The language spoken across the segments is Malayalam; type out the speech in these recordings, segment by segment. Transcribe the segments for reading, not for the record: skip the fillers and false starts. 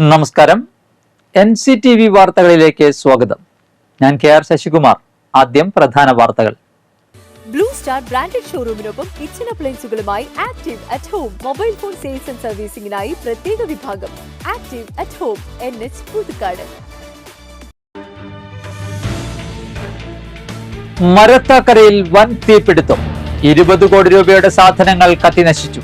നമസ്കാരം. NCTV വാർത്തകളിലേക്ക് സ്വാഗതം. ഞാൻ KR ശശികുമാർ. ആദ്യം പ്രധാന വാർത്തകൾ. ബ്ലൂ സ്റ്റാർ ബ്രാൻഡഡ് ഷോറൂമിനൊപ്പം കിച്ചൺ അപ്ലയൻസുകളുമായി active at home mobile phone sales and സർവീസിംഗിനായി പ്രത്യേക വിഭാഗം active at home NH Puthukkad. മരത്താക്കരയിൽ വൻ തീപിടുത്തം. 20 കോടി രൂപയുടെ സാധനങ്ങൾ കത്തിനശിച്ചു.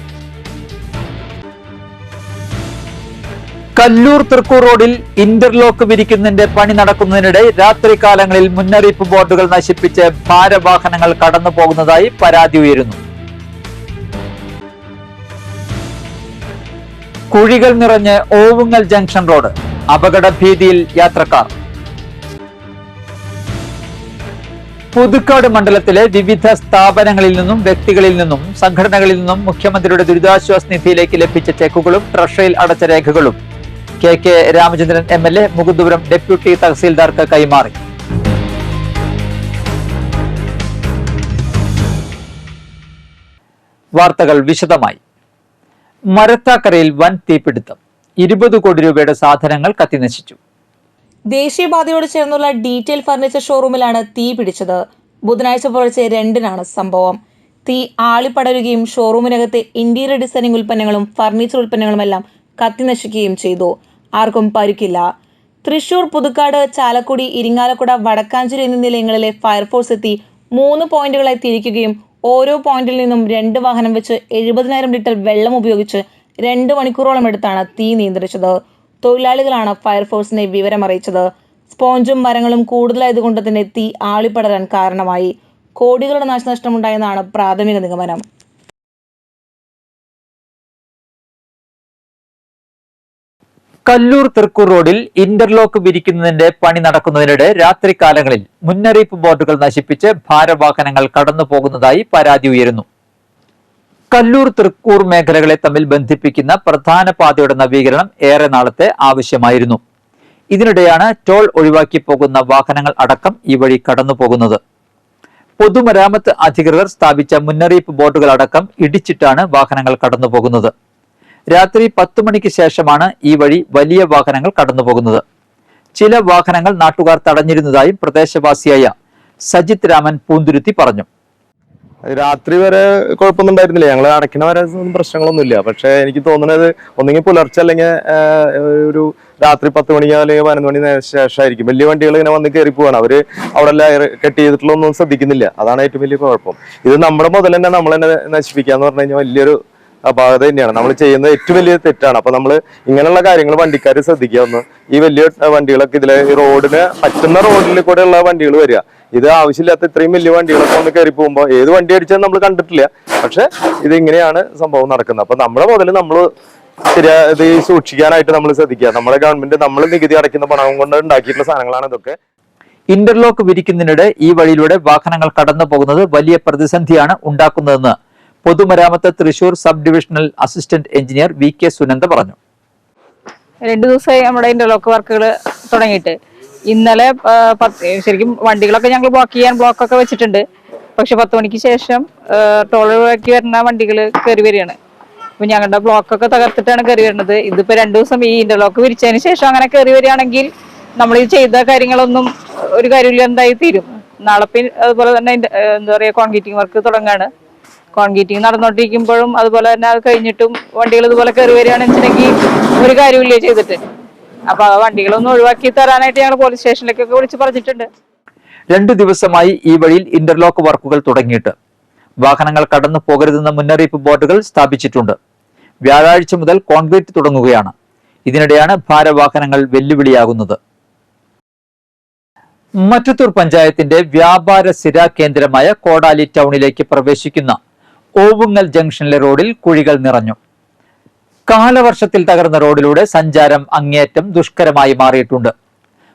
കല്ലൂർ തൃക്കൂർ റോഡിൽ ഇന്റർലോക്ക് വിരിക്കുന്നതിന്റെ പണി നടക്കുന്നതിനിടെ രാത്രികാലങ്ങളിൽ മുന്നറിയിപ്പ് ബോർഡുകൾ നശിപ്പിച്ച് ഭാരവാഹനങ്ങൾ കടന്നു പോകുന്നതായി പരാതി ഉയരുന്നു. കുഴികൾ നിറഞ്ഞ് ഓവുങ്ങൽ ജംഗ്ഷൻ റോഡ്. അപകട ഭീതിയിൽ യാത്രക്കാർ. പുതുക്കാട് മണ്ഡലത്തിലെ വിവിധ സ്ഥാപനങ്ങളിൽ നിന്നും വ്യക്തികളിൽ നിന്നും സംഘടനകളിൽ നിന്നും മുഖ്യമന്ത്രിയുടെ ദുരിതാശ്വാസ നിധിയിലേക്ക് ലഭിച്ച ചെക്കുകളും ട്രഷറിയിൽ അടച്ച രേഖകളും KK Ramachandran MLA Mukundapuram deputy തഹസീൽദാർക്ക് കൈമാറി. വാർത്തകൾ വിശദമായി. മരത്താക്കരയിൽ വൻ തീപിടുത്തം. 20 കോടി രൂപയുടെ സാധനങ്ങൾ കത്തിനശിച്ചു. ദേശീയപാതയോട് ചേർന്നുള്ള ഡീറ്റെയിൽ ഫർണിച്ചർ ഷോറൂമിലാണ് തീ പിടിച്ചത്. ബുധനാഴ്ച പുലർച്ചെ 2-നാണ് സംഭവം. തീ ആളിപ്പടരുകയും ഷോറൂമിനകത്തെ ഇന്റീരിയർ ഡിസൈനിങ് ഉൽപ്പന്നങ്ങളും ഫർണിച്ചർ ഉൽപ്പന്നങ്ങളുമെല്ലാം കത്തിനശിക്കുകയും ചെയ്തു. ആർക്കും പരിക്കില്ല. തൃശൂർ, പുതുക്കാട്, ചാലക്കുടി, ഇരിങ്ങാലക്കുട, വടക്കാഞ്ചേരി എന്നീ നിലയങ്ങളിലെ ഫയർഫോഴ്സ് എത്തി 3 പോയിന്റുകളായി തിരിക്കുകയും ഓരോ പോയിന്റിൽ നിന്നും 2 വാഹനം വെച്ച് 70,000 ലിറ്റർ വെള്ളം ഉപയോഗിച്ച് 2 മണിക്കൂറോളം എടുത്താണ് തീ നിയന്ത്രിച്ചത്. തൊഴിലാളികളാണ് ഫയർഫോഴ്സിനെ വിവരമറിയിച്ചത്. സ്പോഞ്ചും മരങ്ങളും കൂടുതലായതുകൊണ്ട് തന്നെ തീ ആളിപ്പടരാൻ കാരണമായി. കോടികളുടെ നാശനഷ്ടമുണ്ടായെന്നാണ് പ്രാഥമിക നിഗമനം. കല്ലൂർ തൃക്കൂർ റോഡിൽ ഇന്റർലോക്ക് വിരിക്കുന്നതിന്റെ പണി നടക്കുന്നതിനിടെ രാത്രികാലങ്ങളിൽ മുന്നറിയിപ്പ് ബോർഡുകൾ നശിപ്പിച്ച് ഭാരവാഹനങ്ങൾ കടന്നു പോകുന്നതായി പരാതി ഉയരുന്നു. കല്ലൂർ തൃക്കൂർ മേഖലകളെ തമ്മിൽ ബന്ധിപ്പിക്കുന്ന പ്രധാന പാതയുടെ നവീകരണം ഏറെ നാളത്തെ ആവശ്യമായിരുന്നു. ഇതിനിടെയാണ് ടോൾ ഒഴിവാക്കി പോകുന്ന വാഹനങ്ങൾ അടക്കം ഈ വഴി കടന്നു പോകുന്നത്. പൊതുമരാമത്ത് അധികൃതർ സ്ഥാപിച്ച മുന്നറിയിപ്പ് ബോർഡുകൾ അടക്കം ഇടിച്ചിട്ടാണ് വാഹനങ്ങൾ കടന്നു പോകുന്നത്. രാത്രി 10 മണിക്ക് ശേഷമാണ് ഈ വഴി വലിയ വാഹനങ്ങൾ കടന്നു പോകുന്നത്. ചില വാഹനങ്ങൾ നാട്ടുകാർ തടഞ്ഞിരുന്നതായും പ്രദേശവാസിയായ സജിത് രാമൻ പൂന്തുരുത്തി പറഞ്ഞു. രാത്രി വരെ കുഴപ്പമൊന്നും ഉണ്ടായിരുന്നില്ല. ഞങ്ങൾ അടയ്ക്കണ വരെ പ്രശ്നങ്ങളൊന്നുമില്ല. പക്ഷെ എനിക്ക് തോന്നുന്നത് ഒന്നെങ്കിൽ പുലർച്ചെ അല്ലെങ്കിൽ ഒരു രാത്രി 10 മണി അല്ലെങ്കിൽ 11 മണി ശേഷമായിരിക്കും വലിയ വണ്ടികൾ ഇങ്ങനെ വന്ന് കയറി പോവാണ്. അവര് അവിടെ കെട്ടി ചെയ്തിട്ടുള്ളൊന്നും ശ്രദ്ധിക്കുന്നില്ല. അതാണ് ഏറ്റവും വലിയ കുഴപ്പം. ഇത് നമ്മുടെ മുതൽ തന്നെ നമ്മൾ തന്നെ നശിപ്പിക്കാന്ന് പറഞ്ഞു കഴിഞ്ഞാൽ വലിയൊരു അപാകത തന്നെയാണ്. നമ്മൾ ചെയ്യുന്നത് ഏറ്റവും വലിയ തെറ്റാണ്. അപ്പൊ നമ്മൾ ഇങ്ങനെയുള്ള കാര്യങ്ങൾ വണ്ടിക്കാർ ശ്രദ്ധിക്കുക. ഒന്ന് ഈ വലിയ വണ്ടികളൊക്കെ ഇതിലെ റോഡിന് പറ്റുന്ന റോഡിൽ കൂടെ ഉള്ള വണ്ടികൾ വരിക. ഇത് ആവശ്യമില്ലാത്ത ഇത്രയും വലിയ വണ്ടികളൊക്കെ ഒന്ന് കയറി പോകുമ്പോൾ ഏത് വണ്ടി അടിച്ചാൽ നമ്മൾ കണ്ടിട്ടില്ല. പക്ഷെ ഇത് ഇങ്ങനെയാണ് സംഭവം നടക്കുന്നത്. അപ്പൊ നമ്മുടെ മുതൽ നമ്മൾ ഇത് സൂക്ഷിക്കാനായിട്ട് നമ്മൾ ശ്രദ്ധിക്കുക. നമ്മുടെ ഗവൺമെന്റ് നമ്മൾ നികുതി അടയ്ക്കുന്ന പണം കൊണ്ട് ഉണ്ടാക്കിയിട്ടുള്ള സാധനങ്ങളാണ് ഇതൊക്കെ. ഇന്റർലോക്ക് വിരിക്കുന്നതിനിടെ ഈ വഴിയിലൂടെ വാഹനങ്ങൾ കടന്നു പോകുന്നത് വലിയ പ്രതിസന്ധിയാണ് ഉണ്ടാക്കുന്നതെന്ന് പൊതുമരാമത്ത് Thrissur sub divisional assistant engineer VK Sunanda പറഞ്ഞു. 2 ദിവസമായി നമ്മുടെ ഇന്റർലോക്ക് വർക്കുകൾ തുടങ്ങിയിട്ട്. ഇന്നലെ ശരിക്കും വണ്ടികളൊക്കെ ഞങ്ങൾ ബ്ലോക്കൊക്കെ വെച്ചിട്ടുണ്ട്. പക്ഷെ 10 മണിക്ക് ശേഷം ടോൾ ഒഴിവാക്കി വരുന്ന വണ്ടികൾ കയറി വരികയാണ്. അപ്പൊ ഞങ്ങളുടെ ബ്ലോക്കൊക്കെ തകർത്തിട്ടാണ് കയറി വരുന്നത്. ഇതിപ്പോ 2 ദിവസം ഈ ഇന്റർലോക്ക് വിരിച്ചതിന് ശേഷം അങ്ങനെ കയറി വരികയാണെങ്കിൽ നമ്മൾ ഈ ചെയ്ത കാര്യങ്ങളൊന്നും ഒരു കാര്യമില്ല, എന്തായി തീരും. നാളെ അതുപോലെ തന്നെ എന്താ പറയാ കോൺക്രീറ്റിംഗ് വർക്ക് തുടങ്ങാണ്. കോൺക്രീറ്റിംഗ് നടന്നുകൊണ്ടിരിക്കുമ്പോഴും അതുപോലെ തന്നെ അത് കഴിഞ്ഞിട്ടും വണ്ടികൾ ഇതുപോലെ കയറി വരികയാണെന്ന് വെച്ചിട്ടുണ്ടെങ്കിൽ ഒരു കാര്യമില്ലേ ചെയ്തിട്ട്. അപ്പൊ ആ വണ്ടികളൊന്നും ഒഴിവാക്കി തരാനായിട്ട് ഞങ്ങൾ പോലീസ് സ്റ്റേഷനിലേക്കൊക്കെ വിളിച്ച് പറഞ്ഞിട്ടുണ്ട്. 2 ദിവസമായി ഈ വഴിയിൽ ഇന്റർലോക്ക് വർക്കുകൾ തുടങ്ങിയിട്ട് വാഹനങ്ങൾ കടന്നു പോകരുതെന്ന മുന്നറിയിപ്പ് ബോർഡുകൾ സ്ഥാപിച്ചിട്ടുണ്ട്. വ്യാഴാഴ്ച മുതൽ കോൺക്രീറ്റ് തുടങ്ങുകയാണ്. ഇതിനിടെയാണ് ഭാരവാഹനങ്ങൾ വെല്ലുവിളിയാകുന്നത്. മറ്റത്തൂർ പഞ്ചായത്തിന്റെ വ്യാപാര സ്ഥിര കേന്ദ്രമായ കോടാലി ടൗണിലേക്ക് പ്രവേശിക്കുന്ന ഓവുങ്ങൽ ജംഗ്ഷനിലെ റോഡിൽ കുഴികൾ നിറഞ്ഞു. കാലവർഷത്തിൽ തകർന്ന റോഡിലൂടെ സഞ്ചാരം അങ്ങേയറ്റം ദുഷ്കരമായി മാറിയിട്ടുണ്ട്.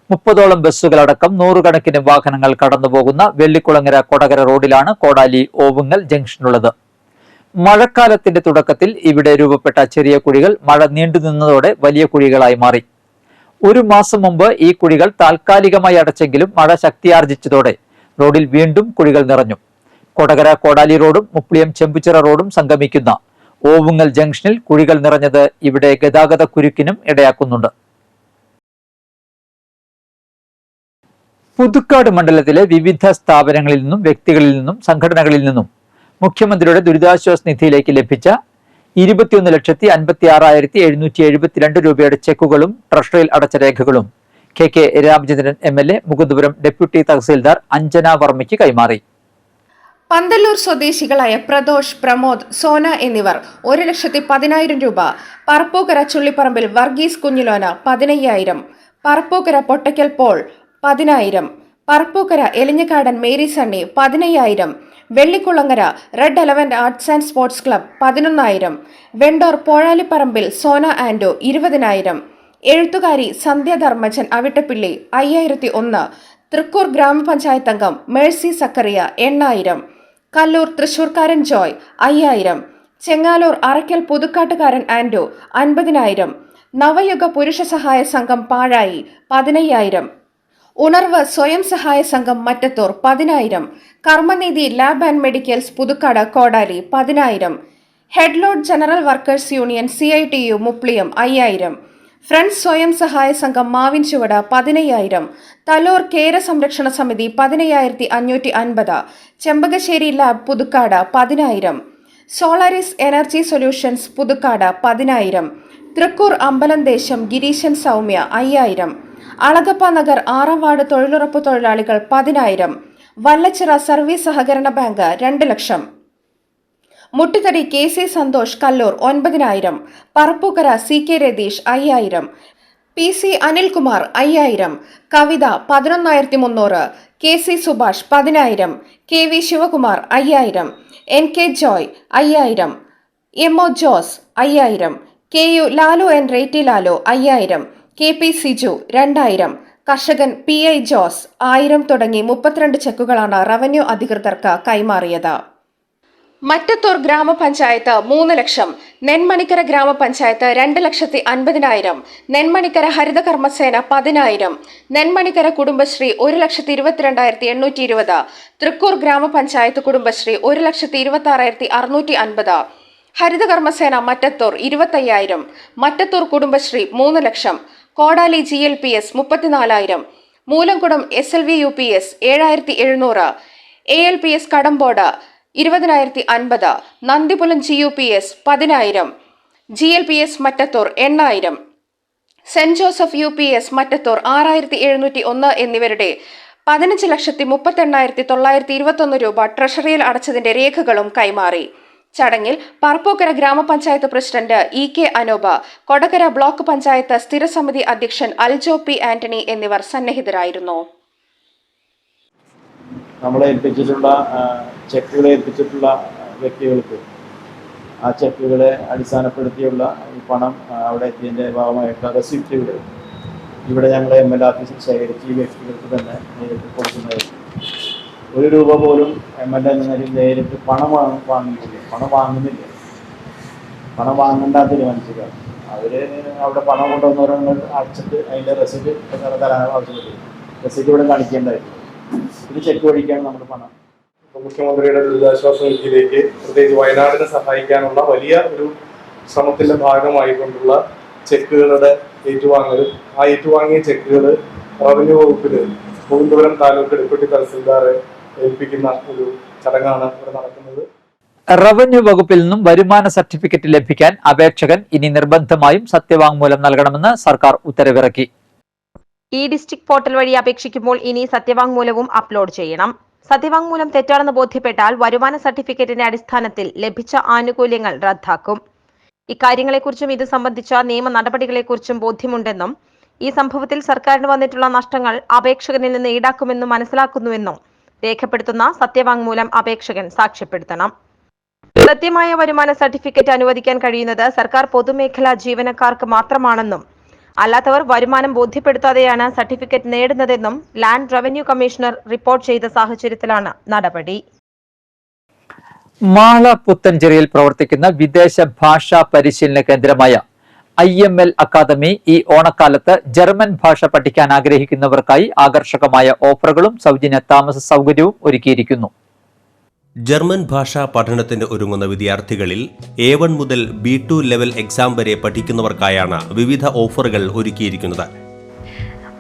30ഓളം ബസ്സുകളടക്കം 100 കണക്കിന് വാഹനങ്ങൾ കടന്നുപോകുന്ന വെള്ളിക്കുളങ്ങര കൊടകര റോഡിലാണ് കോടാലി ഓവുങ്ങൽ ജംഗ്ഷനുള്ളത്. മഴക്കാലത്തിന്റെ തുടക്കത്തിൽ ഇവിടെ രൂപപ്പെട്ട ചെറിയ കുഴികൾ മഴ നീണ്ടുനിന്നതോടെ വലിയ കുഴികളായി മാറി. 1 മാസം മുമ്പ് ഈ കുഴികൾ താൽക്കാലികമായി അടച്ചെങ്കിലും മഴ ശക്തിയാർജിച്ചതോടെ റോഡിൽ വീണ്ടും കുഴികൾ നിറഞ്ഞു. കൊടകര കോടാലി റോഡും മുപ്ലിയം ചെമ്പുച്ചിറ റോഡും സംഗമിക്കുന്ന ഓവുങ്ങൽ ജംഗ്ഷനിൽ കുഴികൾ നിറഞ്ഞത് ഇവിടെ ഗതാഗത കുരുക്കിനും ഇടയാക്കുന്നുണ്ട്. പുതുക്കാട് മണ്ഡലത്തിലെ വിവിധ സ്ഥാപനങ്ങളിൽ നിന്നും വ്യക്തികളിൽ നിന്നും സംഘടനകളിൽ നിന്നും മുഖ്യമന്ത്രിയുടെ ദുരിതാശ്വാസ നിധിയിലേക്ക് ലഭിച്ച 21,56,772 രൂപയുടെ ചെക്കുകളും ട്രഷറിയിൽ അടച്ച രേഖകളും KK Ramachandran MLA Mukundapuram deputy tahsildar Anjana വർമ്മയ്ക്ക് കൈമാറി. പന്തല്ലൂർ സ്വദേശികളായ പ്രദോഷ്, പ്രമോദ്, സോന എന്നിവർ 1,10,000 രൂപ, പറപ്പൂക്കര ചുള്ളിപ്പറമ്പിൽ Varghese Kunjilona 15,000, Parappookkara Pottakkal Paul 10,000, Parappookkara Elinjakkadan Mary Sunny 15,000, Vellikkulangara Red Eleven Arts and Sports Club 11,000, Vendore പോഴാലിപ്പറമ്പിൽ സോന ആൻഡോ 20,000, എഴുത്തുകാരി സന്ധ്യ ധർമ്മജൻ അവിട്ടപ്പിള്ളി 5,001, തൃക്കൂർ ഗ്രാമപഞ്ചായത്ത് അംഗം മേഴ്സി സക്കറിയ 8,000, കല്ലൂർ തൃശൂർക്കാരൻ ജോയ് 5,000, ചെങ്ങാലൂർ അറയ്ക്കൽ പുതുക്കാട്ടുകാരൻ ആൻഡോ 50,000, നവയുഗ പുരുഷ സഹായ സംഘം പാഴായി 15,000, ഉണർവ് സ്വയം സഹായ സംഘം Mattathur 10,000, Karmaneethi lab and medicals Puthukkad Kodali 10,000, headload general workers union CITU Mupliyam 5,000, friends സ്വയം സഹായ സംഘം മാവിൻ ചുവട് 15,000, തലൂർ കേര സംരക്ഷണ സമിതി 15,550, Chembakassery lab Puthukkad 10,000, Solaris energy solutions Puthukkad 10,000, Thrikkur അമ്പലം ദേശം ഗിരീശൻ സൗമ്യ 5,000, അളഗപ്പ നഗർ 6ാം വാർഡ് തൊഴിലുറപ്പ് തൊഴിലാളികൾ 10,000, വല്ലച്ചിറ സർവീസ് സഹകരണ ബാങ്ക് 2 ലക്ഷം, Muttithadi KC Santhosh Kallur 9,000, Parappookkara CK Ratheesh 5,000, PC Anilkumar 5,000, Kavitha 11,300, KC Subhash 10,000, KV Sivakumar 5,000, NK Joy 5,000, MO Jose 5,000, KU Lalu റേറ്റി ലാലു 5,000, KP സിജു 2,000, കർഷകൻ PI ജോസ് 1,000 തുടങ്ങി 32 ചെക്കുകളാണ് റവന്യൂ അധികൃതർക്ക് കൈമാറിയത്. മറ്റത്തൂർ ഗ്രാമപഞ്ചായത്ത് 3 ലക്ഷം, നെന്മണിക്കര ഗ്രാമപഞ്ചായത്ത് 2,50,000, നെന്മണിക്കര ഹരിതകർമ്മസേന 10,000, നെന്മണിക്കര കുടുംബശ്രീ 1,22,820, തൃക്കൂർ ഗ്രാമപഞ്ചായത്ത് കുടുംബശ്രീ 1,26,650, ഹരിതകർമ്മസേന മറ്റത്തൂർ 25,000, മറ്റത്തൂർ കുടുംബശ്രീ 3 ലക്ഷം, കോടാലി GLPS 34,000, മൂലംകുളം SLV UPS 7,700, ALPS Kadampode 20,050, Nandipulam GUPS 10,000, GLPS Mattathur 8,000, saint Joseph UPS Mattathur 6,701 എന്നിവരുടെ 15,38,921 രൂപ ട്രഷറിയിൽ അടച്ചതിന്റെ രേഖകളും കൈമാറി. ചടങ്ങിൽ പറപ്പൂക്കര ഗ്രാമപഞ്ചായത്ത് president EK Anoopa, Kodakara block panchayat സ്ഥിരസമിതി അധ്യക്ഷൻ അൽജോ P ആന്റണി എന്നിവർ സന്നിഹിതരായിരുന്നു. നമ്മളെ ഏൽപ്പിച്ചിട്ടുള്ള ചെക്കുകളെ ഏൽപ്പിച്ചിട്ടുള്ള വ്യക്തികൾക്ക് ആ ചെക്കുകളെ അടിസ്ഥാനപ്പെടുത്തിയുള്ള ഈ പണം അവിടെ എത്തിയതിൻ്റെ ഭാഗമായിട്ടുള്ള റെസിപ്റ്റുകൾ ഇവിടെ ഞങ്ങൾ MLA ഓഫീസിൽ ശേഖരിച്ച് ഈ വ്യക്തികൾക്ക് തന്നെ നേരിട്ട് കൊടുക്കുന്നതായിരുന്നു. 1 രൂപ പോലും MLA എന്ന നിലയിൽ നേരിട്ട് പണം വാങ്ങിയില്ല, പണം വാങ്ങുന്നില്ല, പണം വാങ്ങണ്ടാന്ന് തീരുമാനിച്ചതാണ്. അവർ അവിടെ പണം കൊണ്ടുവന്നവരങ്ങൾ അടച്ചിട്ട് അതിൻ്റെ റെസിപ്റ്റ് തരാൻ ആവശ്യപ്പെട്ടു. റെസിപ്റ്റ് ഇവിടെ കാണിക്കേണ്ടായിരുന്നു. ഇത് ചെക്ക് വഴിക്കാണ് നമ്മുടെ പണം. മുഖ്യമന്ത്രിയുടെ ദുരിതാശ്വാസ നിധിയിലേക്ക് പ്രത്യേകിച്ച് വയനാടിനെ സഹായിക്കാനുള്ള വലിയ ഒരു ശ്രമത്തിന്റെ ഭാഗമായിക്കൊണ്ടുള്ള ചെക്കുകളുടെ ഏറ്റുവാങ്ങലും ആ ഏറ്റുവാങ്ങിയ ചെക്കുകൾ റവന്യൂ വകുപ്പിൽ മുകുന്ദപുരം താലൂക്ക് ഡെപ്യൂട്ടി തഹസിൽദാറെ ഏൽപ്പിക്കുന്ന ഒരു ചടങ്ങാണ് ഇവിടെ നടക്കുന്നത്. റവന്യൂ വകുപ്പിൽ നിന്നും വരുമാന സർട്ടിഫിക്കറ്റ് ലഭിക്കാൻ അപേക്ഷകൻ ഇനി നിർബന്ധമായും സത്യവാങ്മൂലം നൽകണമെന്ന് സർക്കാർ ഉത്തരവിറക്കി. ഡിസ്ട്രിക്ട് പോർട്ടൽ വഴി അപേക്ഷിക്കുമ്പോൾ ഇനി സത്യവാങ്മൂലവും അപ്ലോഡ് ചെയ്യണം. സത്യവാങ്മൂലം തെറ്റാണെന്ന് ബോധ്യപ്പെട്ടാൽ വരുമാന സർട്ടിഫിക്കറ്റിന്റെ അടിസ്ഥാനത്തിൽ ലഭിച്ച ആനുകൂല്യങ്ങൾ റദ്ദാക്കും. ഇക്കാര്യങ്ങളെക്കുറിച്ചും ഇത് സംബന്ധിച്ച നിയമ നടപടികളെക്കുറിച്ചും ബോധ്യമുണ്ടെന്നും ഈ സംഭവത്തിൽ സർക്കാരിന് വന്നിട്ടുള്ള നഷ്ടങ്ങൾ അപേക്ഷകനിൽ നിന്ന് ഈടാക്കുമെന്നും മനസ്സിലാക്കുന്നുവെന്നും രേഖപ്പെടുത്തുന്ന സത്യവാങ്മൂലം അപേക്ഷകൻ സാക്ഷ്യപ്പെടുത്തണം. കൃത്യമായ വരുമാന സർട്ടിഫിക്കറ്റ് അനുവദിക്കാൻ കഴിയുന്നത് സർക്കാർ പൊതുമേഖലാ ജീവനക്കാർക്ക് മാത്രമാണെന്നും അല്ലാത്തവർ വരുമാനം ബോധ്യപ്പെടുത്താതെയാണ് സർട്ടിഫിക്കറ്റ് നേടുന്നതെന്നും ലാൻഡ് റവന്യൂ കമ്മീഷണർ റിപ്പോർട്ട് ചെയ്ത സാഹചര്യത്തിലാണ് നടപടി. മാള പുത്തഞ്ചേരിയിൽ പ്രവർത്തിക്കുന്ന വിദേശ ഭാഷാ പരിശീലന കേന്ദ്രമായ IML അക്കാദമി ഈ ഓണക്കാലത്ത് ജർമ്മൻ ഭാഷ പഠിക്കാൻ ആഗ്രഹിക്കുന്നവർക്കായി ആകർഷകമായ ഓഫറുകളും സൗജന്യ താമസ സൗകര്യവും ഒരുക്കിയിരിക്കുന്നു. ജർമ്മൻ ഭാഷാ പഠനത്തിന് ഒരുങ്ങുന്ന വിദ്യാർത്ഥികളിൽ A1 മുതൽ B2 ലെവൽ എക്സാം വരെ പഠിക്കുന്നവർക്കായാണ് വിവിധ ഓഫറുകൾ ഒരുക്കിയിരിക്കുന്നത്.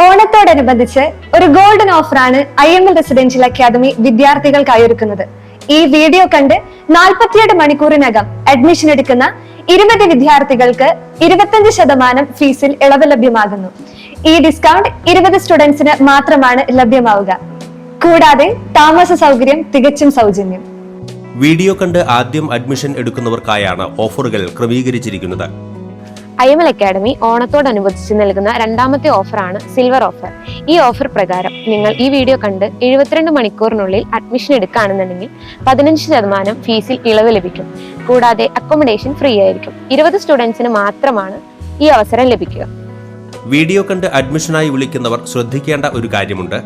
ഓണത്തോടനുബന്ധിച്ച് ഒരു ഗോൾഡൻ ഓഫറാണ് IML റെസിഡൻഷ്യൽ അക്കാദമി വിദ്യാർത്ഥികൾക്കായി ഒരുക്കുന്നത്. ഈ വീഡിയോ കണ്ട് 47 മണിക്കൂറിനകം അഡ്മിഷൻ എടുക്കുന്ന 20 വിദ്യാർത്ഥികൾക്ക് 25% ഫീസിൽ ഇളവ് ലഭ്യമാകുന്നു. ഈ ഡിസ്കൗണ്ട് 20 സ്റ്റുഡൻസിന് മാത്രമാണ് ലഭ്യമാവുക. കൂടാതെ താമസ സൗകര്യം തികച്ചും സൗജന്യം. വീഡിയോ കണ്ട് ആദ്യം അഡ്മിഷൻ എടുക്കുന്നവർക്കായാണ് ഓഫറുകൾ ക്രമീകരിച്ചിരിക്കുന്നത്. IML അക്കാദമി ഓണത്തോടനുബന്ധിച്ച് നൽകുന്ന രണ്ടാമത്തെ ഓഫറാണ് സിൽവർ ഓഫർ. ഈ ഓഫർ പ്രകാരം നിങ്ങൾ ഈ വീഡിയോ കണ്ട് 72 മണിക്കൂറിനുള്ളിൽ അഡ്മിഷൻ എടുക്കുകയാണെന്നുണ്ടെങ്കിൽ 15% ഫീസിൽ ഇളവ് ലഭിക്കും. കൂടാതെ അക്കോമഡേഷൻ ഫ്രീ ആയിരിക്കും. 20 സ്റ്റുഡൻസിന് മാത്രമാണ് ഈ അവസരം ലഭിക്കുക. വീഡിയോ കണ്ട് അഡ്മിഷനായി വിളിക്കുന്നവർ ശ്രദ്ധിക്കേണ്ട ഒരു കാര്യമുണ്ട്.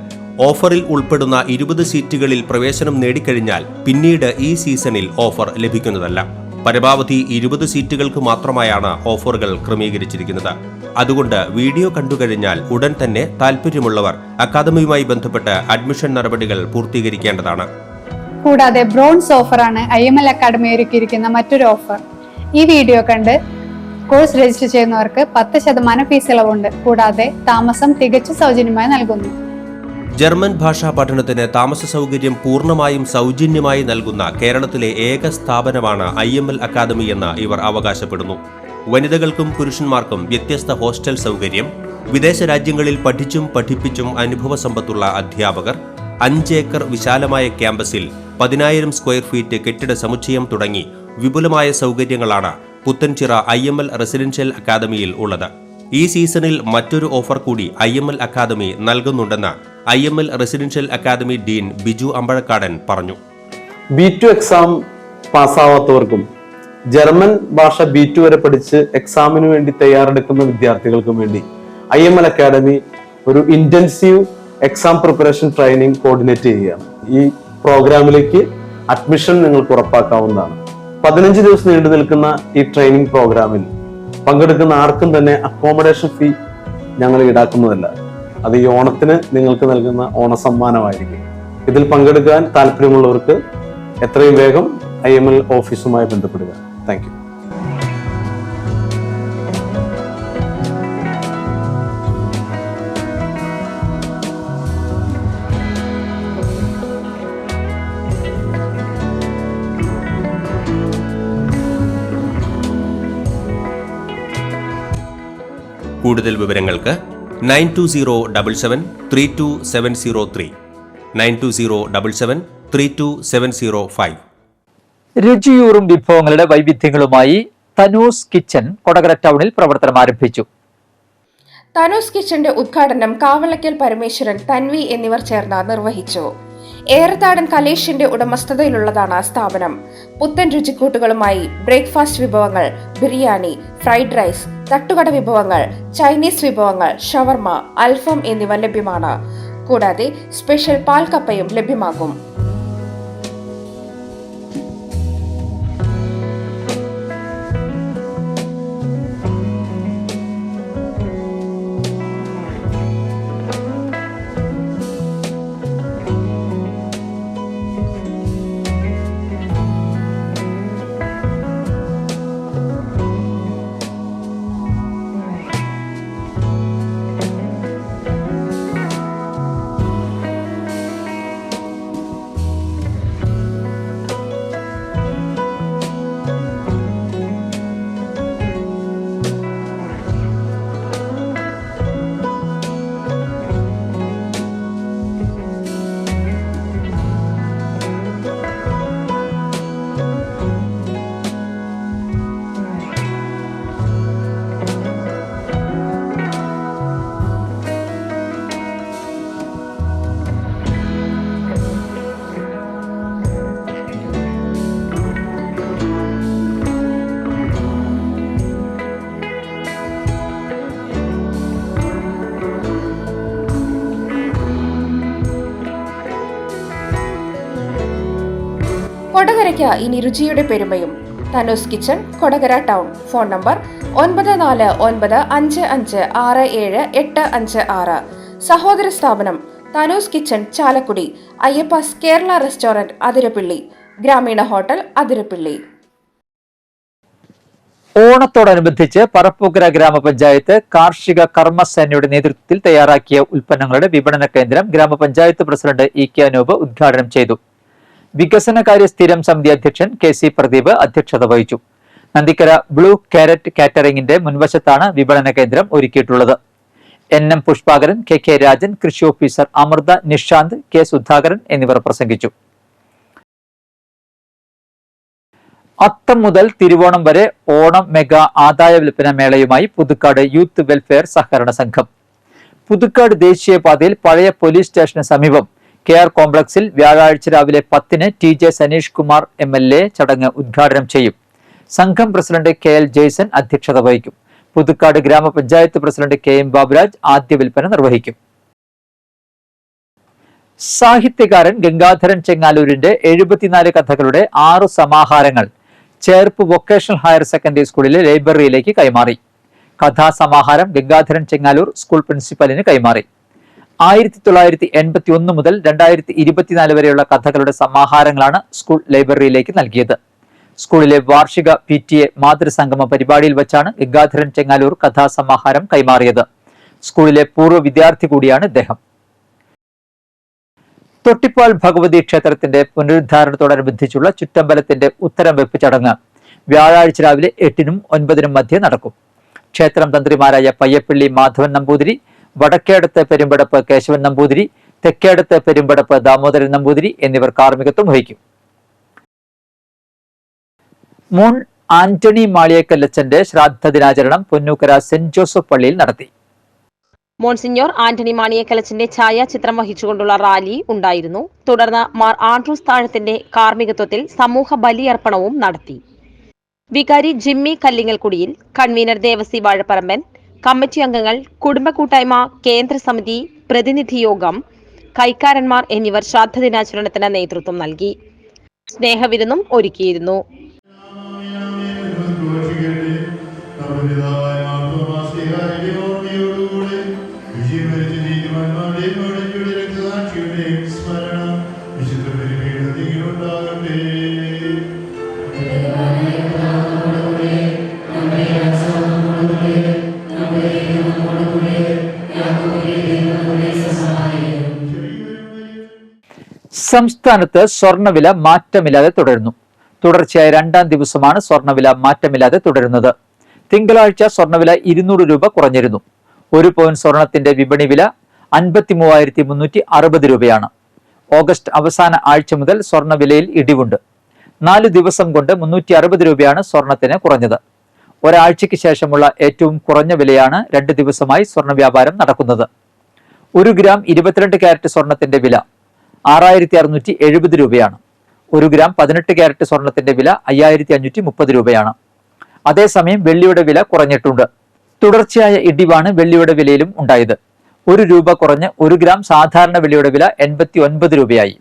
ഓഫറിൽ ഉൾപ്പെടുന്ന 20 സീറ്റുകളിൽ പ്രവേശനം നേടിക്കഴിഞ്ഞാൽ പിന്നീട് ഈ സീസണിൽ ഓഫർ ലഭിക്കുന്നതല്ല. പരമാവധി 20 സീറ്റുകൾക്ക് മാത്രമായാണ് ഓഫറുകൾ ക്രമീകരിച്ചിരിക്കുന്നത്. അതുകൊണ്ട് വീഡിയോ കണ്ടുകഴിഞ്ഞാൽ ഉടൻ തന്നെ താല്പര്യമുള്ളവർ അക്കാദമിയുമായി ബന്ധപ്പെട്ട് അഡ്മിഷൻ നടപടികൾ പൂർത്തീകരിക്കേണ്ടതാണ്. കൂടാതെ ബ്രോൺസ് ഓഫറാണ് IML അക്കാദമി ഒരുക്കിയിരിക്കുന്ന മറ്റൊരു ഓഫർ. ഈ വീഡിയോ കണ്ട് കോഴ്സ് രജിസ്റ്റർ ചെയ്യുന്നവർക്ക് 10% ഫീസ് ഇളവുണ്ട്. കൂടാതെ താമസം തികച്ചും സൗജന്യമായി നൽകുന്നു. ജർമ്മൻ ഭാഷാ പഠനത്തിന് താമസ സൗകര്യം പൂർണ്ണമായും സൗജന്യമായി നൽകുന്ന കേരളത്തിലെ ഏക സ്ഥാപനമാണ് IML അക്കാദമി എന്ന് ഇവർ അവകാശപ്പെടുന്നു. വനിതകൾക്കും പുരുഷന്മാർക്കും വ്യത്യസ്ത ഹോസ്റ്റൽ സൗകര്യം, വിദേശ രാജ്യങ്ങളിൽ പഠിച്ചും പഠിപ്പിച്ചും അനുഭവ സമ്പത്തുള്ള അധ്യാപകർ, 5 ഏക്കർ വിശാലമായ ക്യാമ്പസിൽ 10,000 സ്ക്വയർ ഫീറ്റ് കെട്ടിട സമുച്ചയം തുടങ്ങി വിപുലമായ സൗകര്യങ്ങളാണ് പുത്തൻചിറ IML റെസിഡൻഷ്യൽ അക്കാദമിയിൽ ഉള്ളത്. ഈ സീസണിൽ മറ്റൊരു ഓഫർ കൂടി IML അക്കാദമി നൽകുന്നുണ്ടെന്ന് IML residential academy dean Biju Ambazhakkadan പറഞ്ഞു. B2 എക്സാം പാസ്സാവാത്തവർക്കും ജർമ്മൻ ഭാഷ B2 വരെ പഠിച്ച് എക്സാമിന് വേണ്ടി തയ്യാറെടുക്കുന്ന വിദ്യാർത്ഥികൾക്കും വേണ്ടി IML അക്കാദമി ഒരു intensive exam preparation training coordinate ചെയ്യുകയാണ്. ഈ പ്രോഗ്രാമിലേക്ക് അഡ്മിഷൻ നിങ്ങൾക്ക് ഉറപ്പാക്കാവുന്നതാണ്. 15 ദിവസം നീണ്ടു നിൽക്കുന്ന ഈ ട്രെയിനിങ് പ്രോഗ്രാമിൽ പങ്കെടുക്കുന്ന ആർക്കും തന്നെ അക്കോമഡേഷൻ ഫീ ഞങ്ങൾ ഈടാക്കുന്നതല്ല. അത് ഈ ഓണത്തിന് നിങ്ങൾക്ക് നൽകുന്ന ഓണസമ്മാനമായിരിക്കും. ഇതിൽ പങ്കെടുക്കാൻ താല്പര്യമുള്ളവർക്ക് എത്രയും വേഗം IML ഓഫീസുമായി ബന്ധപ്പെടുക. Thank you. കൂടുതൽ വിവരങ്ങൾക്ക് 9207732703 9207732705. രുചിയൂറും വിഭവങ്ങളുടെ വൈവിധ്യങ്ങളുമായി തനൂസ് കിച്ചൺ കൊടകര ടൗണിൽ പ്രവർത്തനം ആരംഭിച്ചു. തനൂസ് കിച്ചന്റെ ഉദ്ഘാടനം കാവളക്കൽ പരമേശ്വരൻ, തൻവി എന്നിവർ ചേർന്ന് നിർവഹിച്ചു. ഏറത്താടൻ കലേഷിന്റെ ഉടമസ്ഥതയിലുള്ളതാണ് സ്ഥാപനം. പുത്തൻ രുചിക്കൂട്ടുകളുമായി ബ്രേക്ക്ഫാസ്റ്റ് വിഭവങ്ങൾ, ബിരിയാണി, ഫ്രൈഡ് റൈസ്, തട്ടുകട വിഭവങ്ങൾ, ചൈനീസ് വിഭവങ്ങൾ, ഷവർമ, അൽഫാം എന്നിവ ലഭ്യമാണ്. കൂടാതെ സ്പെഷ്യൽ പാൽക്കപ്പയും ലഭ്യമാകും. കൊടകരയ്ക്ക് ഇനി രുചിയുടെ പെരുമയും. Thanu's kitchen, Kodakara town. Phone number 9495567856. സഹോദര സ്ഥാപനം തനൂസ് കിച്ചൺ, ചാലക്കുടി. അയ്യപ്പാസ് കേരള റെസ്റ്റോറന്റ്, അതിരപ്പിള്ളി. ഗ്രാമീണ ഹോട്ടൽ, അതിരപ്പിള്ളി. ഓണത്തോടനുബന്ധിച്ച് പറപ്പൂക്കര ഗ്രാമപഞ്ചായത്ത് കാർഷിക കർമ്മസേനയുടെ നേതൃത്വത്തിൽ തയ്യാറാക്കിയ ഉൽപ്പന്നങ്ങളുടെ വിപണന കേന്ദ്രം ഗ്രാമപഞ്ചായത്ത് പ്രസിഡന്റ് ഇ.കെ. അനൂപ് ഉദ്ഘാടനം ചെയ്തു. വികസനകാര്യ സ്ഥിരം സമിതി അധ്യക്ഷൻ കെ.സി. പ്രദീപ് അധ്യക്ഷത വഹിച്ചു. നന്ദിക്കര ബ്ലൂ കാരറ്റ് കാറ്ററിംഗിന്റെ മുൻവശത്താണ് വിപണന കേന്ദ്രം ഒരുക്കിയിട്ടുള്ളത്. എൻ.എം. പുഷ്പാകരൻ, കെ.കെ. രാജൻ, കൃഷി ഓഫീസർ അമൃത നിഷാന്ത്, കെ. സുധാകരൻ എന്നിവർ പ്രസംഗിച്ചു. അത്തം മുതൽ തിരുവോണം വരെ ഓണം മെഗാ ആദായ വിൽപ്പന മേളയുമായി പുതുക്കാട് യൂത്ത് വെൽഫെയർ സഹകരണ സംഘം. പുതുക്കാട് ദേശീയപാതയിൽ പഴയ പോലീസ് സ്റ്റേഷന് സമീപം കെആർ കോംപ്ലക്സിൽ വ്യാഴാഴ്ച രാവിലെ 10-ന് ടി.ജെ. സനീഷ് കുമാർ എം.എൽ.എ. ചടങ്ങ് ഉദ്ഘാടനം ചെയ്യും. സംഘം പ്രസിഡന്റ് കെ.എൽ. ജെയ്സൺ അധ്യക്ഷത വഹിക്കും. പുതുക്കാട് ഗ്രാമപഞ്ചായത്ത് പ്രസിഡന്റ് കെ.എം. ബാബുരാജ് ആദ്യ വിൽപ്പന നിർവഹിക്കും. സാഹിത്യകാരൻ ഗംഗാധരൻ ചെങ്ങാലൂരിന്റെ 74 കഥകളുടെ 6 സമാഹാരങ്ങൾ ചേർപ്പ് വൊക്കേഷണൽ ഹയർ സെക്കൻഡറി സ്കൂളിലെ ലൈബ്രറിയിലേക്ക് കൈമാറി. കഥാസമാഹാരം ഗംഗാധരൻ ചെങ്ങാലൂർ സ്കൂൾ പ്രിൻസിപ്പലിന് കൈമാറി. 1981 മുതൽ 2024 വരെയുള്ള കഥകളുടെ സമാഹാരങ്ങളാണ് സ്കൂൾ ലൈബ്രറിയിലേക്ക് നൽകിയത്. സ്കൂളിലെ വാർഷിക PTA മാതൃസംഗമ പരിപാടിയിൽ വച്ചാണ് ഗംഗാധരൻ ചെങ്ങാലൂർ കഥാസമാഹാരം കൈമാറിയത്. സ്കൂളിലെ പൂർവ്വ വിദ്യാർത്ഥി കൂടിയാണ് ഇദ്ദേഹം. തൊട്ടിപ്പാൽ ഭഗവതി ക്ഷേത്രത്തിന്റെ പുനരുദ്ധാരണത്തോടനുബന്ധിച്ചുള്ള ചുറ്റമ്പലത്തിന്റെ ഉത്തരം വെപ്പ് ചടങ്ങ് വ്യാഴാഴ്ച രാവിലെ 8-നും 9-നും മധ്യേ നടക്കും. ക്ഷേത്രം തന്ത്രിമാരായ പയ്യപ്പള്ളി മാധവൻ നമ്പൂതിരി, വടക്കേടത്ത് പെരുമ്പടപ്പ് കേശവൻ നമ്പൂതിരി, തെക്കേടത്ത് പെരുമ്പടപ്പ് ദാമോദരൻ നമ്പൂതിരി എന്നിവർ കാർമ്മികത്വം വഹിക്കും. മോൺ ആന്റണി മാളിയേക്കല്ലച്ചന്റെ ശ്രാദ്ധ ദിനാചരണം പൊന്നൂക്കര സെന്റ് ജോസഫ് പള്ളിയിൽ നടത്തി. മോൺസിഞ്ഞോർ ആന്റണി മാണിയേക്കലച്ചന്റെ ഛായാചിത്രം വഹിച്ചുകൊണ്ടുള്ള റാലി ഉണ്ടായിരുന്നു. തുടർന്ന് മാർ ആൻഡ്രൂസ് താഴത്തിന്റെ കാർമ്മികത്വത്തിൽ സമൂഹ ബലിയർപ്പണവും നടത്തി. വികാരി ജിമ്മി കല്ലിങ്ങൽക്കുടിയിൽ, കൺവീനർ ദേവസി വാഴപ്പറമ്പൻ, കമ്മിറ്റി അംഗങ്ങൾ, കുടുംബ കൂട്ടായ്മ, കേന്ദ്ര സമിതി, പ്രതിനിധി യോഗം, കൈക്കാരന്മാർ എന്നിവർ ശ്രാദ്ധ ദിനാചരണത്തിന് നേതൃത്വം നൽകി. സ്നേഹവിരുന്നും ഒരുക്കിയിരുന്നു. സംസ്ഥാനത്ത് സ്വർണ്ണവില മാറ്റമില്ലാതെ തുടരുന്നു. തുടർച്ചയായ 2ാം ദിവസമാണ് സ്വർണ്ണവില മാറ്റമില്ലാതെ തുടരുന്നത്. തിങ്കളാഴ്ച സ്വർണ്ണവില 200 രൂപ കുറഞ്ഞിരുന്നു. 1 പവൻ സ്വർണത്തിന്റെ വിപണി വില 53,360 രൂപയാണ്. ഓഗസ്റ്റ് അവസാന ആഴ്ച മുതൽ സ്വർണ്ണവിലയിൽ ഇടിവുണ്ട്. 4 ദിവസം കൊണ്ട് 360 രൂപയാണ് സ്വർണത്തിന് കുറഞ്ഞത്. ഒരാഴ്ചയ്ക്ക് ശേഷമുള്ള ഏറ്റവും കുറഞ്ഞ വിലയാണ് 2 ദിവസമായി സ്വർണ്ണ വ്യാപാരം നടക്കുന്നത്. 1 ഗ്രാം 22 കാരറ്റ് സ്വർണത്തിന്റെ വില 6,670 രൂപയാണ്. 1 ഗ്രാം 18 കാരറ്റ് സ്വർണത്തിന്റെ വില 5,530 രൂപയാണ്. അതേസമയം വെള്ളിയുടെ വില കുറഞ്ഞിട്ടുണ്ട്. തുടർച്ചയായ ഇടിവാണ് വെള്ളിയുടെ വിലയിലും ഉണ്ടായത്. 1 രൂപ കുറഞ്ഞ് 1 ഗ്രാം സാധാരണ വെള്ളിയുടെ വില 89 രൂപയായി.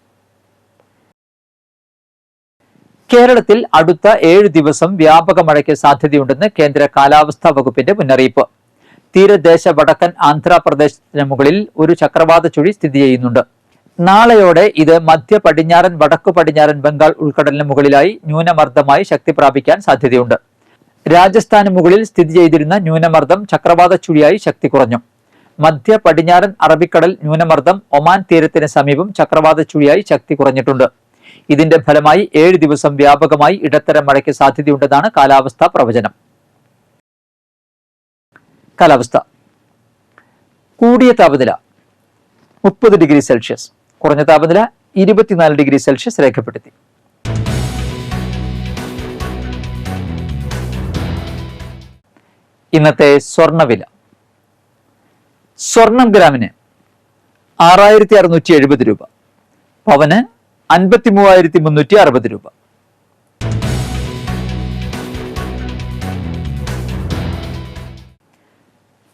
കേരളത്തിൽ അടുത്ത 7 ദിവസം വ്യാപക മഴയ്ക്ക് സാധ്യതയുണ്ടെന്ന് കേന്ദ്ര കാലാവസ്ഥാ വകുപ്പിന്റെ മുന്നറിയിപ്പ്. തീരദേശ വടക്കൻ ആന്ധ്രാപ്രദേശത്തിന് മുകളിൽ ഒരു ചക്രവാത ചുഴി സ്ഥിതി ചെയ്യുന്നുണ്ട്. നാളെയോടെ ഇത് മധ്യ പടിഞ്ഞാറൻ വടക്കു പടിഞ്ഞാറൻ ബംഗാൾ ഉൾക്കടലിന് മുകളിലായി ന്യൂനമർദ്ദമായി ശക്തി പ്രാപിക്കാൻ സാധ്യതയുണ്ട്. രാജസ്ഥാന് മുകളിൽ സ്ഥിതി ചെയ്തിരുന്ന ന്യൂനമർദ്ദം ചക്രവാത ചുഴിയായി ശക്തി കുറഞ്ഞു. മധ്യ പടിഞ്ഞാറൻ അറബിക്കടൽ ന്യൂനമർദ്ദം ഒമാൻ തീരത്തിന് സമീപം ചക്രവാത ചുഴിയായി ശക്തി കുറഞ്ഞിട്ടുണ്ട്. ഇതിന്റെ ഫലമായി 7 ദിവസം വ്യാപകമായി ഇടത്തരം മഴയ്ക്ക് സാധ്യതയുണ്ടെന്നാണ് കാലാവസ്ഥാ പ്രവചനം. കാലാവസ്ഥ. കൂടിയ താപനില 30 ഡിഗ്രി സെൽഷ്യസ്, കുറഞ്ഞ താപനില 24 ഡിഗ്രി സെൽഷ്യസ് രേഖപ്പെടുത്തി. ഇന്നത്തെ സ്വർണ്ണവില. സ്വർണം ഗ്രാമിന് 6,670 രൂപ, പവന് 53,360 രൂപ.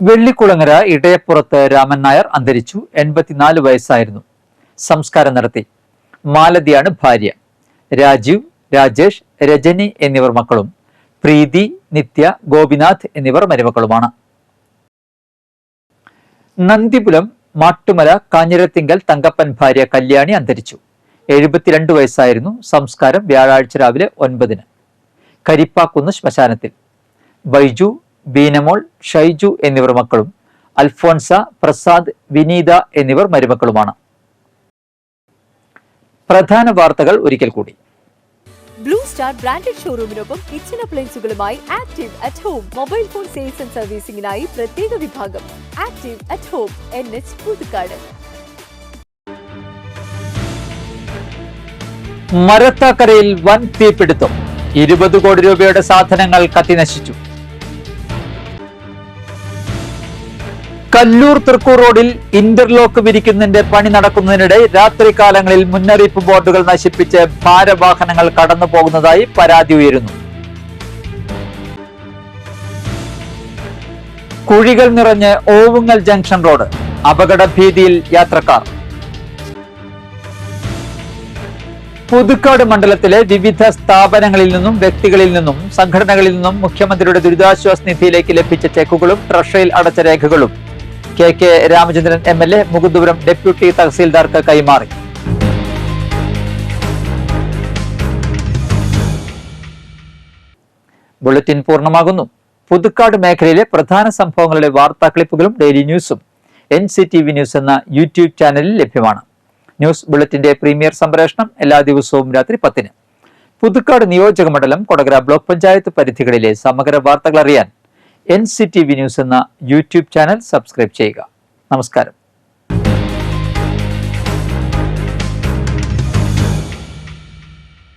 വെള്ളിക്കുളങ്ങര ഇടയപ്പുറത്ത് രാമൻ നായർ അന്തരിച്ചു. 84 വയസ്സായിരുന്നു. സംസ്കാരം നടത്തി. മാലതിയാണ് ഭാര്യ. രാജീവ്, രാജേഷ്, രജനി എന്നിവർ മക്കളും പ്രീതി, നിത്യ, ഗോപിനാഥ് എന്നിവർ മരുമക്കളുമാണ്. നന്ദിപുരം മാട്ടുമല കാഞ്ഞിരത്തിങ്കൽ തങ്കപ്പൻ ഭാര്യ കല്യാണി അന്തരിച്ചു. 72 വയസ്സായിരുന്നു. സംസ്കാരം വ്യാഴാഴ്ച രാവിലെ 9-ന് കരിപ്പാക്കുന്ന് ശ്മശാനത്തിൽ. ബൈജു, ബീനമോൾ, ഷൈജു എന്നിവർ മക്കളും അൽഫോൻസ, പ്രസാദ്, വിനീത എന്നിവർ മരുമക്കളുമാണ്. പ്രധാന വാർത്തകൾ ഒരിക്കൽ കൂടി. ബ്ലൂ സ്റ്റാർ ബ്രാൻഡഡ് ഷോറൂമിനൊപ്പം കിച്ചൺ അപ്ലയൻസുകളുമായി active at home mobile phone sales and സർവീസിംഗിനായി പ്രത്യേക വിഭാഗം. Active at home, NH Puthukkad. മരത്താക്കരയിൽ വൻ തീപിടുത്തം. 20 കോടി രൂപയുടെ സാധനങ്ങൾ കത്തിനശിച്ചു. കല്ലൂർ തൃക്കൂർ റോഡിൽ ഇന്റർലോക്ക് വിരിക്കുന്നതിന്റെ പണി നടക്കുന്നതിനിടെ രാത്രികാലങ്ങളിൽ മുന്നറിയിപ്പ് ബോർഡുകൾ നശിപ്പിച്ച് ഭാരവാഹനങ്ങൾ കടന്നു പോകുന്നതായി പരാതി ഉയരുന്നു. കുഴികൾ നിറഞ്ഞ് ഓവുങ്ങൽ ജംഗ്ഷൻ റോഡ്, അപകട ഭീതിയിൽ യാത്രക്കാർ. പുതുക്കാട് മണ്ഡലത്തിലെ വിവിധ സ്ഥാപനങ്ങളിൽ നിന്നും വ്യക്തികളിൽ നിന്നും സംഘടനകളിൽ നിന്നും മുഖ്യമന്ത്രിയുടെ ദുരിതാശ്വാസ നിധിയിലേക്ക് ലഭിച്ച ചെക്കുകളും ട്രഷറിയിൽ അടച്ച രേഖകളും KK Ramachandran MLA Mukundapuram deputy തഹസീൽദാർക്ക് കൈമാറി. ബുള്ളറ്റിൻ പൂർണ്ണമാകുന്നു. പുതുക്കാട് മേഖലയിലെ പ്രധാന സംഭവങ്ങളുടെ വാർത്താ ക്ലിപ്പുകളും ഡെയിലി ന്യൂസും NCTV ന്യൂസ് എന്ന യൂട്യൂബ് ചാനലിൽ ലഭ്യമാണ്. ന്യൂസ് ബുള്ളറ്റിന്റെ പ്രീമിയർ സംപ്രേഷണം എല്ലാ ദിവസവും രാത്രി 10-ന്. പുതുക്കാട് നിയോജക മണ്ഡലം, കൊടകര ബ്ലോക്ക് പഞ്ചായത്ത് പരിധികളിലെ സമഗ്ര വാർത്തകൾ അറിയാൻ NCTV ന്യൂസ് എന്ന യൂട്യൂബ് ചാനൽ സബ്സ്ക്രൈബ് ചെയ്യുക. നമസ്കാരം.